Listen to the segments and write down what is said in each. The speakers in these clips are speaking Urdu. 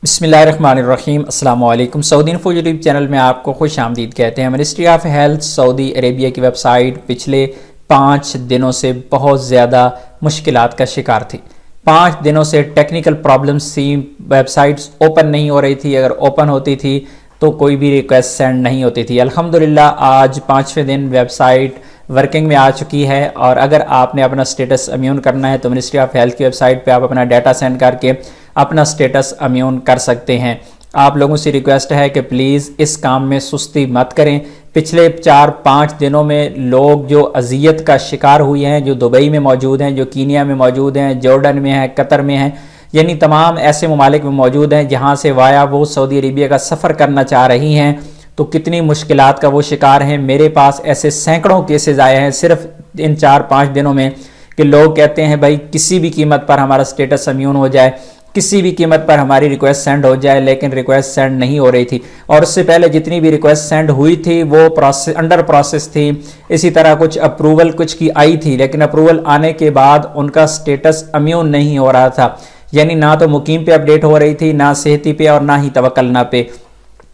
بسم اللہ الرحمن الرحیم۔ السلام علیکم۔ سعودی انفو یوٹیوب چینل میں آپ کو خوش آمدید کہتے ہیں۔ منسٹری آف ہیلتھ سعودی عربیہ کی ویب سائٹ پچھلے 5 دنوں سے بہت زیادہ مشکلات کا شکار تھی۔ 5 دنوں سے ٹیکنیکل پرابلمز تھی، ویب سائٹس اوپن نہیں ہو رہی تھی، اگر اوپن ہوتی تھی تو کوئی بھی ریکویسٹ سینڈ نہیں ہوتی تھی۔ الحمدللہ آج 5ویں دن ویب سائٹ ورکنگ میں آ چکی ہے، اور اگر آپ نے اپنا سٹیٹس امیون کرنا ہے تو منسٹری آف ہیلتھ کی ویب سائٹ پہ آپ اپنا ڈیٹا سینڈ کر کے اپنا سٹیٹس امیون کر سکتے ہیں۔ آپ لوگوں سے ریکویسٹ ہے کہ پلیز اس کام میں سستی مت کریں۔ پچھلے 4-5 دنوں میں لوگ جو اذیت کا شکار ہوئے ہیں، جو دبئی میں موجود ہیں، جو کینیا میں موجود ہیں، جارڈن میں ہیں، قطر میں ہیں، یعنی تمام ایسے ممالک میں موجود ہیں جہاں سے وایا وہ سعودی عربیہ کا سفر کرنا چاہ رہی ہیں، تو کتنی مشکلات کا وہ شکار ہیں۔ میرے پاس ایسے سینکڑوں کیسز آئے ہیں صرف ان 4-5 دنوں میں کہ لوگ کہتے ہیں بھائی کسی بھی قیمت پر ہمارا سٹیٹس امیون ہو جائے، کسی بھی قیمت پر ہماری ریکویسٹ سینڈ ہو جائے، لیکن ریکویسٹ سینڈ نہیں ہو رہی تھی، اور اس سے پہلے جتنی بھی ریکویسٹ سینڈ ہوئی تھی وہ انڈر پروسیس تھی۔ اسی طرح کچھ اپروول کچھ کی آئی تھی، لیکن اپروول آنے کے بعد ان کا سٹیٹس امیون نہیں ہو رہا تھا، یعنی نہ تو مقیم پہ اپڈیٹ ہو رہی تھی، نہ صحتی پہ، اور نہ ہی توکل نہ پہ۔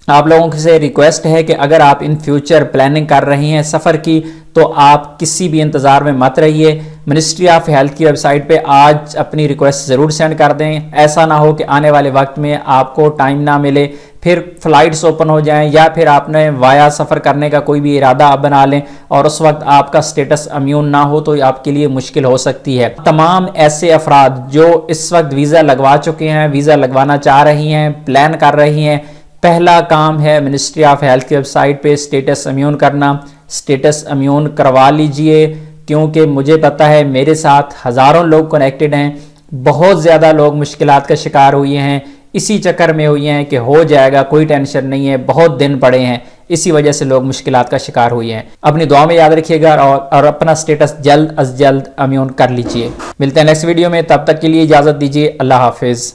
آپ لوگوں سے ریکویسٹ ہے کہ اگر آپ ان فیوچر پلاننگ کر رہی ہیں سفر کی تو آپ کسی بھی انتظار میں مت رہیے۔ منسٹری آف ہیلتھ کی ویب سائٹ پہ آج اپنی ریکویسٹ ضرور سینڈ کر دیں۔ ایسا نہ ہو کہ آنے والے وقت میں آپ کو ٹائم نہ ملے، پھر فلائٹس اوپن ہو جائیں، یا پھر آپ نے وایا سفر کرنے کا کوئی بھی ارادہ آپ بنا لیں اور اس وقت آپ کا سٹیٹس امیون نہ ہو تو آپ کے لیے مشکل ہو سکتی ہے۔ تمام ایسے افراد جو اس وقت ویزا لگوا چکے ہیں، ویزا لگوانا چاہ رہی ہیں، پلان کر رہی ہیں، پہلا کام ہے منسٹری آف ہیلتھ کی ویب سائٹ پہ سٹیٹس امیون کرنا۔ سٹیٹس امیون کروا لیجئے، کیونکہ مجھے پتہ ہے میرے ساتھ ہزاروں لوگ کنیکٹڈ ہیں، بہت زیادہ لوگ مشکلات کا شکار ہوئے ہیں، اسی چکر میں ہوئی ہیں کہ ہو جائے گا، کوئی ٹینشن نہیں ہے، بہت دن پڑے ہیں، اسی وجہ سے لوگ مشکلات کا شکار ہوئے ہیں۔ اپنی دعا میں یاد رکھیے گا اور اپنا سٹیٹس جلد از جلد امیون کر لیجئے۔ ملتے ہیں نیکسٹ ویڈیو میں، تب تک کے لیے اجازت دیجیے۔ اللہ حافظ۔